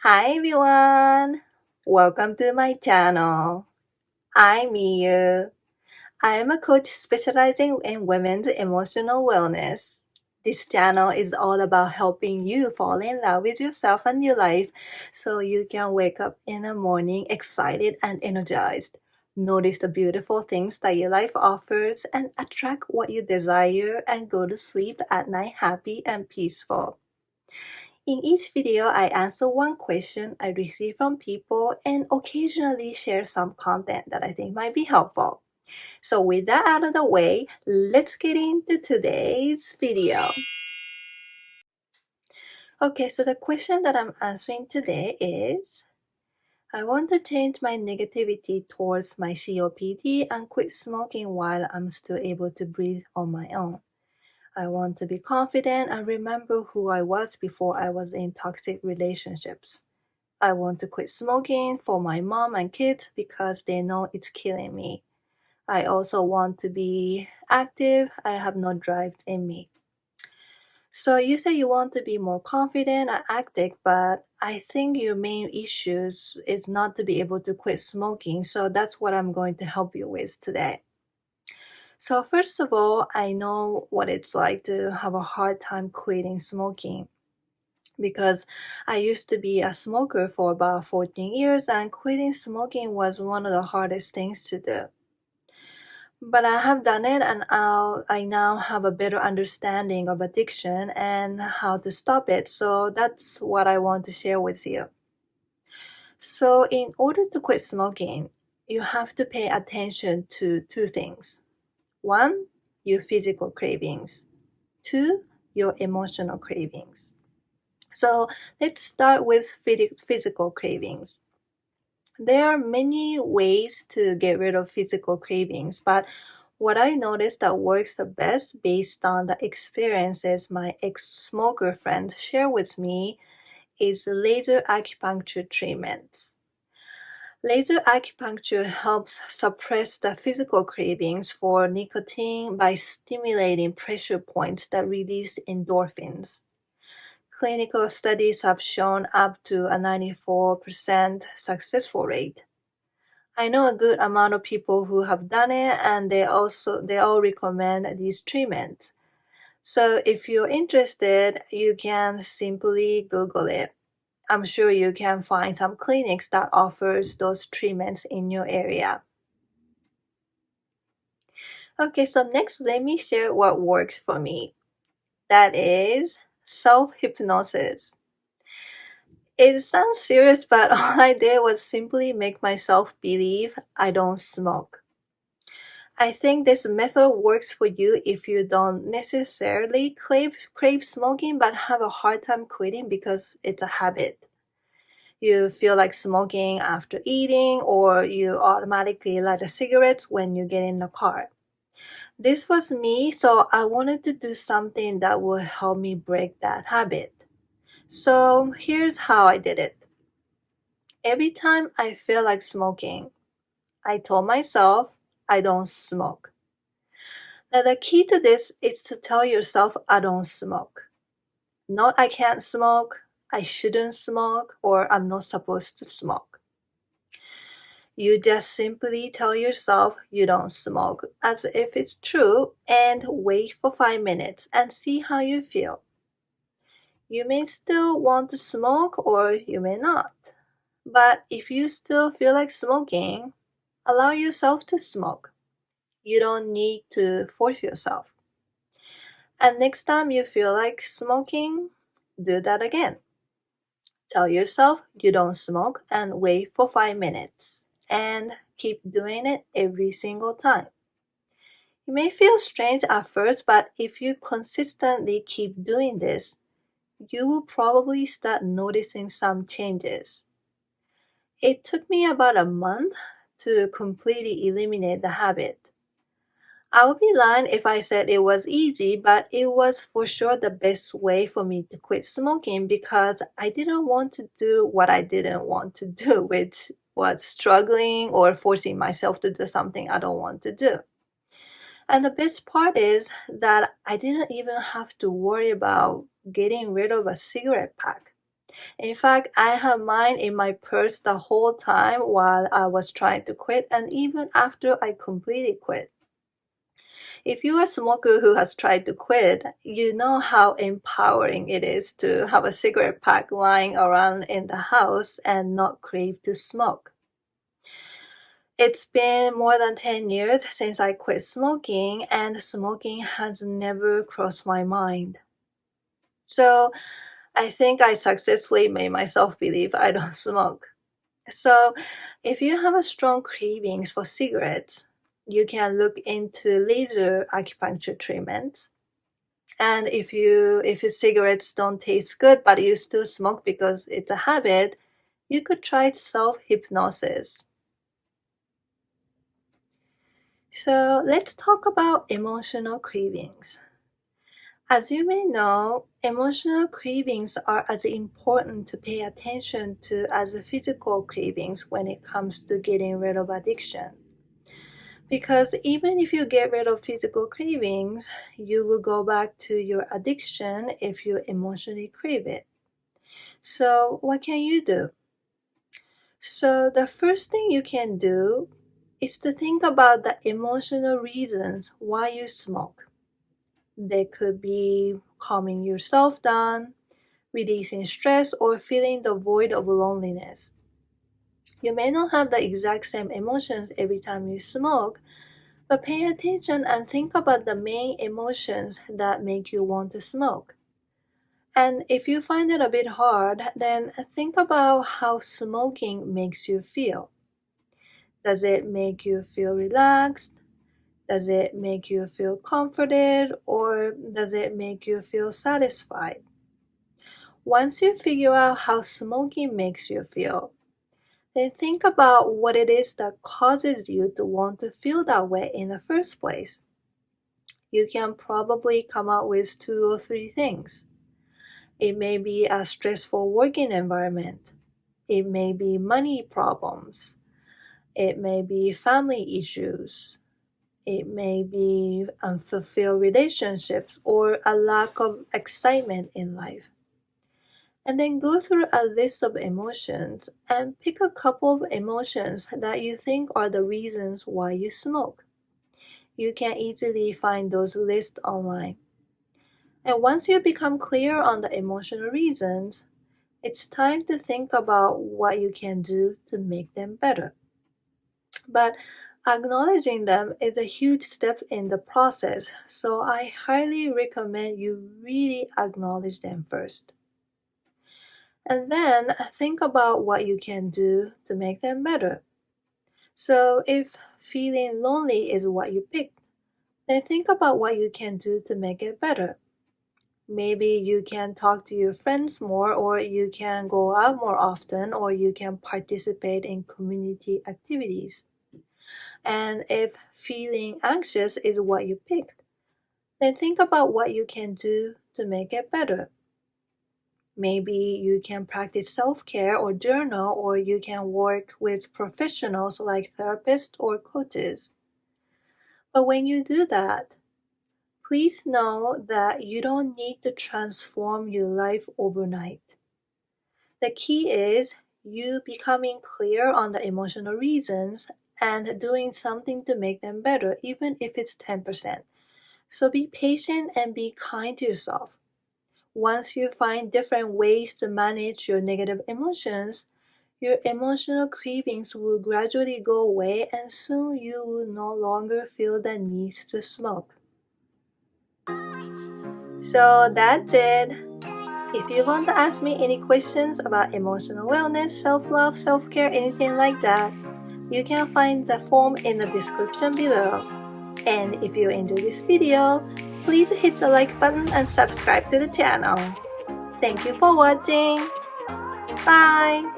Hi everyone! Welcome to my channel. I'm Miyu. I am a coach specializing in women's emotional wellness. This channel is all about helping you fall in love with yourself and your life so you can wake up in the morning excited and energized. Notice the beautiful things that your life offers and attract what you desire and go to sleep at night happy and peaceful. In each video, I answer one question I receive from people and occasionally share some content that I think might be helpful. So with that out of the way, let's get into today's video. Okay, so the question that I'm answering today is, I want to change my negativity towards my COPD and quit smoking while I'm still able to breathe on my own. I want to be confident and remember who I was before I was in toxic relationships. I want to quit smoking for my mom and kids because they know it's killing me. I also want to be active. I have no drive in me. So you say you want to be more confident and active, but I think your main issues is not to be able to quit smoking. So that's what I'm going to help you with today. So first of all, I know what it's like to have a hard time quitting smoking because I used to be a smoker for about 14 years and quitting smoking was one of the hardest things to do. But I have done it and I now have a better understanding of addiction and how to stop it. So that's what I want to share with you. So, in order to quit smoking, you have to pay attention to two things. One, your physical cravings. Two, your emotional cravings. So let's start with physical cravings. There are many ways to get rid of physical cravings, but what I noticed that works the best based on the experiences my ex-smoker friends share with me is laser acupuncture treatments. Laser acupuncture helps suppress the physical cravings for nicotine by stimulating pressure points that release endorphins. Clinical studies have shown up to a 94% successful rate. I know a good amount of people who have done it and they all recommend these treatments. So if you're interested, you can simply Google it. I'm sure you can find some clinics that offers those treatments in your area. Okay, so next let me share what works for me. That is self-hypnosis. It sounds serious, but all I did was simply make myself believe I don't smoke. I think this method works for you if you don't necessarily crave smoking but have a hard time quitting because it's a habit. You feel like smoking after eating, or you automatically light a cigarette when you get in the car. This was me, so I wanted to do something that would help me break that habit. So here's how I did it. Every time I feel like smoking, I told myself I don't smoke. Now, the key to this is to tell yourself I don't smoke. Not I can't smoke, I shouldn't smoke, or I'm not supposed to smoke. You just simply tell yourself you don't smoke as if it's true and wait for 5 minutes and see how you feel. You may still want to smoke or you may not. But if you still feel like smoking, allow yourself to smoke. You don't need to force yourself. And next time you feel like smoking, do that again. Tell yourself you don't smoke and wait for 5 minutes. And keep doing it every single time. It may feel strange at first, but if you consistently keep doing this, you will probably start noticing some changes. It took me about a month to completely eliminate the habit. I would be lying if I said it was easy, but it was for sure the best way for me to quit smoking because I didn't want to do what I didn't want to do, which was struggling or forcing myself to do something I don't want to do. And the best part is that I didn't even have to worry about getting rid of a cigarette pack. In fact, I had mine in my purse the whole time while I was trying to quit and even after I completely quit. If you're a smoker who has tried to quit, you know how empowering it is to have a cigarette pack lying around in the house and not crave to smoke. It's been more than 10 years since I quit smoking, and smoking has never crossed my mind. So I think I successfully made myself believe I don't smoke. So if you have a strong cravings for cigarettes, you can look into laser acupuncture treatments. And if your cigarettes don't taste good but you still smoke because it's a habit, you could try self-hypnosis. So let's talk about emotional cravings. As you may know, emotional cravings are as important to pay attention to as physical cravings when it comes to getting rid of addiction. Because even if you get rid of physical cravings, you will go back to your addiction if you emotionally crave it. So, what can you do? So, the first thing you can do is to think about the emotional reasons why you smoke. They could be calming yourself down, releasing stress, or feeling the void of loneliness. You may not have the exact same emotions every time you smoke, but pay attention and think about the main emotions that make you want to smoke. And if you find it a bit hard, then think about how smoking makes you feel. Does it make you feel relaxed? Does it make you feel comforted? Or does it make you feel satisfied? Once you figure out how smoking makes you feel, then think about what it is that causes you to want to feel that way in the first place. You can probably come up with 2 or 3 things. It may be a stressful working environment. It may be money problems. It may be family issues. It may be unfulfilled relationships or a lack of excitement in life. And then go through a list of emotions and pick a couple of emotions that you think are the reasons why you smoke. You can easily find those lists online. And once you become clear on the emotional reasons, it's time to think about what you can do to make them better. But acknowledging them is a huge step in the process, so I highly recommend you really acknowledge them first. And then think about what you can do to make them better. So if feeling lonely is what you picked, then think about what you can do to make it better. Maybe you can talk to your friends more, or you can go out more often, or you can participate in community activities. And if feeling anxious is what you picked, then think about what you can do to make it better. Maybe you can practice self care or journal, or you can work with professionals like therapists or coaches. But when you do that, please know that you don't need to transform your life overnight. The key is you becoming clear on the emotional reasons and doing something to make them better, even if it's 10%. So be patient and be kind to yourself. Once you find different ways to manage your negative emotions, your emotional cravings will gradually go away and soon you will no longer feel the need to smoke. So that's it. If you want to ask me any questions about emotional wellness, self-love, self-care, anything like that, you can find the form in the description below. And if you enjoyed this video, please hit the like button and subscribe to the channel. Thank you for watching. Bye!